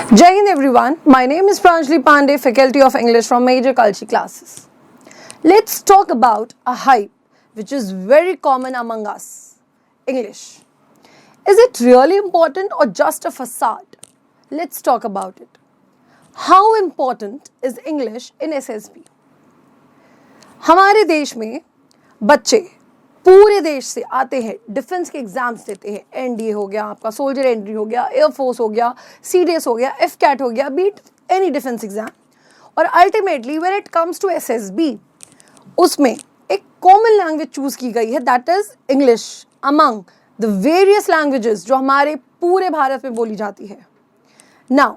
Jai Hind everyone, my name is Pranjali Pandey, Faculty of English from Major Culture Classes. Let's talk about a hype which is very common among us, English. Is it really important or just a facade? Let's talk about it. How important is English in SSB? हमारे देश में बच्चे पूरे देश से आते हैं, defence के एग्जाम्स देते हैं, एनडीए हो गया, आपका सोल्जर एंट्री हो गया, एयरफोर्स हो गया, सीडीएस हो गया, एफकैट हो गया, बीट एनी डिफेंस एग्जाम. और ultimately when it comes to SSB, उसमें एक कॉमन लैंग्वेज चूज की गई है, that is English among the various languages जो हमारे पूरे भारत में बोली जाती है. नाउ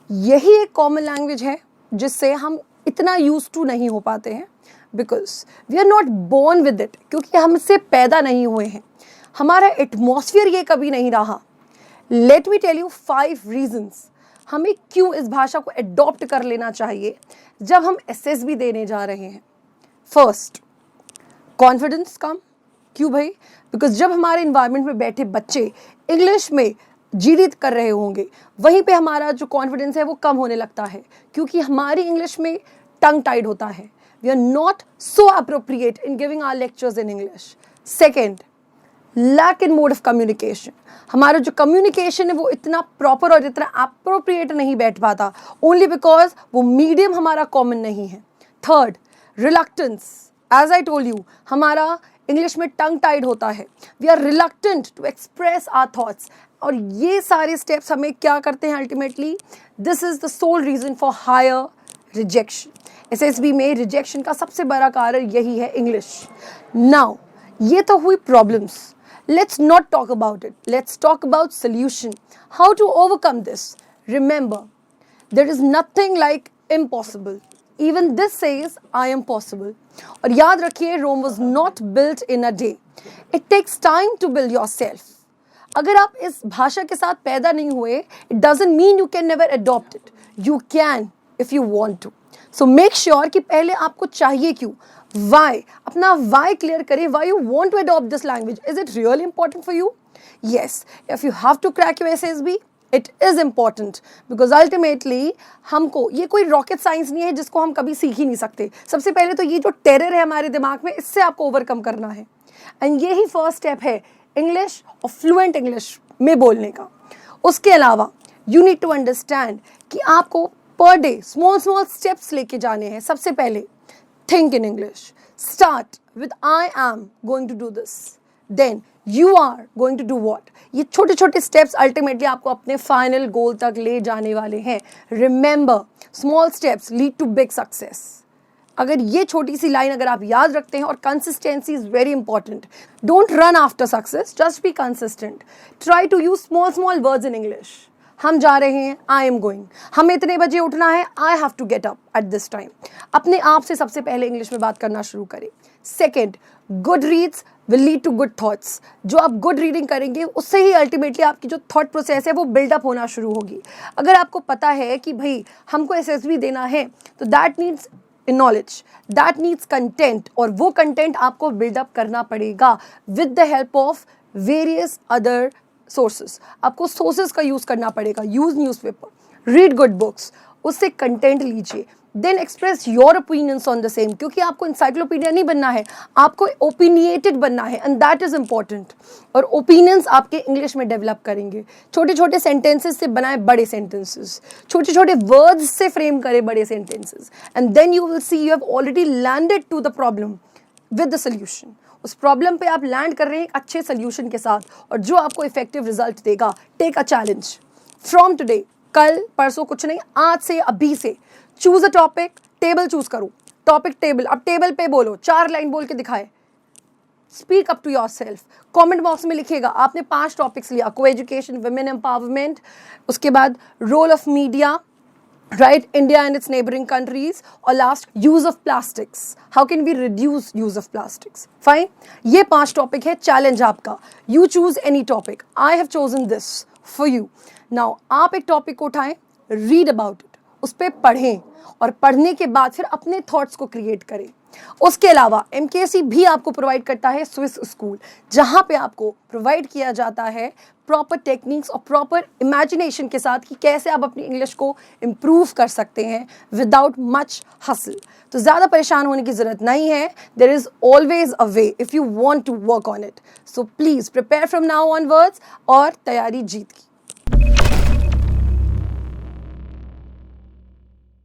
यही एक कॉमन लैंग्वेज है जिससे हम इतना यूज टू नहीं हो पाते हैं, because we are not born with it, क्योंकि हम इससे पैदा नहीं हुए हैं, हमारा एटमॉस्फियर ये कभी नहीं रहा. Let me tell you 5 reasons हमें क्यों इस भाषा को एडॉप्ट कर लेना चाहिए जब हम एसएसबी देने जा रहे हैं. फर्स्ट, कॉन्फिडेंस कम. क्यों भाई? बिकॉज जब हमारे इन्वायरमेंट में बैठे बच्चे इंग्लिश में जीडित कर रहे होंगे, वहीं पे हमारा जो कॉन्फिडेंस है वो कम होने लगता है, क्योंकि हमारी इंग्लिश में टंग टाइड होता है. We are not so appropriate in giving our lectures in English. Second, lack in mode of communication. हमारा जो communication है वो इतना proper और इतना appropriate नहीं बैठ पाता, only because वो medium हमारा common नहीं है. Third, reluctance. As I told you, हमारा English में tongue tied होता है. We are reluctant to express our thoughts. और ये सारे steps हमें क्या करते हैं ultimately? This is the sole reason for higher rejection. SSB में रिजेक्शन का सबसे बड़ा कारण यही है, इंग्लिश. नाउ ये तो हुई problems. Let's not talk about it, let's talk about solution. How to overcome this? Remember, there is nothing like impossible. Even this says I am possible. और याद रखिए, Rome was not built in a day. It takes time to build yourself. अगर आप इस भाषा के साथ पैदा नहीं हुए, it doesn't mean you can never adopt it. You can if you want to. So make sure कि पहले आपको चाहिए क्यों, वाई, अपना वाई क्लियर करें. Why you want to adopt this language? Is it really important for you? Yes, if you have to crack your SSB, it is important, because ultimately हमको ये कोई रॉकेट साइंस नहीं है जिसको हम कभी सीख ही नहीं सकते. सबसे पहले तो ये जो टेरर है हमारे दिमाग में, इससे आपको ओवरकम करना है. एंड यही फर्स्ट स्टेप है इंग्लिश और फ्लुएंट इंग्लिश में बोलने का. उसके अलावा यू नीड टू अंडरस्टैंड कि आपको पर डे स्मॉल स्टेप्स लेके जाने हैं. सबसे पहले think in English. Start with I am going to do this, then you are going to do what. ये छोटे छोटे स्टेप्स अल्टीमेटली आपको अपने फाइनल गोल तक ले जाने वाले हैं. Remember, small steps lead to big success. अगर ये छोटी सी लाइन अगर आप याद रखते हैं, और consistency is very important. Don't run after success, just be consistent. Try to use small words in English. हम जा रहे हैं, आई एम गोइंग. हमें इतने बजे उठना है, I have to get up at this time. अपने आप से सबसे पहले इंग्लिश में बात करना शुरू करें. Second, good reads will lead to good thoughts. जो आप गुड रीडिंग करेंगे उससे ही अल्टीमेटली आपकी जो थॉट प्रोसेस है वो बिल्डअप होना शुरू होगी. अगर आपको पता है कि भाई हमको एसएसबी देना है, तो that needs knowledge, that needs content, और वो कंटेंट आपको बिल्डअप करना पड़ेगा with the help of various other sources. आपको सोर्सेस का यूज करना पड़ेगा. Use newspaper, read good books, उससे कंटेंट लीजिए. Then express your opinions on the same, क्योंकि आपको इंसाइक्लोपीडिया नहीं बनना है, आपको ओपिनिएटेड बनना है, एंड दैट इज इंपॉर्टेंट. और ओपिनियंस आपके इंग्लिश में डेवलप करेंगे. छोटे छोटे सेंटेंसेस से बनाए बड़े सेंटेंसेस, छोटे छोटे वर्ड्स से फ्रेम करें बड़े sentences, and then you will see you have already landed to the problem with the solution. उस प्रॉब्लम पे आप लैंड कर रहे हैं एक अच्छे सोल्यूशन के साथ, और जो आपको इफेक्टिव रिजल्ट देगा. Take a challenge from today. कल परसों कुछ नहीं, आज से, अभी से choose a topic. Table choose करो, टॉपिक टेबल. अब टेबल पे बोलो, 4 लाइन बोल के दिखाए. Speak up to yourself. Comment box में लिखिएगा आपने 5 टॉपिक्स लिया. को एजुकेशन, वुमेन एम्पावरमेंट, उसके बाद role of media, right, India and its neighboring countries, or last, use of plastics. How can we reduce use of plastics? Fine. ये 5 topic है. Challenge आपका. You choose any topic. I have chosen this for you. Now आप एक topic को उठाएं, read about it, उस पर पढ़ें और पढ़ने के बाद फिर अपने थॉट्स को क्रिएट करें। उसके अलावा MKC भी आपको प्रोवाइड करता है स्विस स्कूल, जहाँ पे आपको प्रोवाइड किया जाता है प्रॉपर टेक्निक्स और प्रॉपर इमेजिनेशन के साथ कि कैसे आप अपनी इंग्लिश को इम्प्रूव कर सकते हैं विदाउट मच हसल। तो ज़्यादा परेशान होने की ज़रूरत नहीं है। There is always a way if you want to work on it. So please prepare from now onwards और तैयारी जीत की।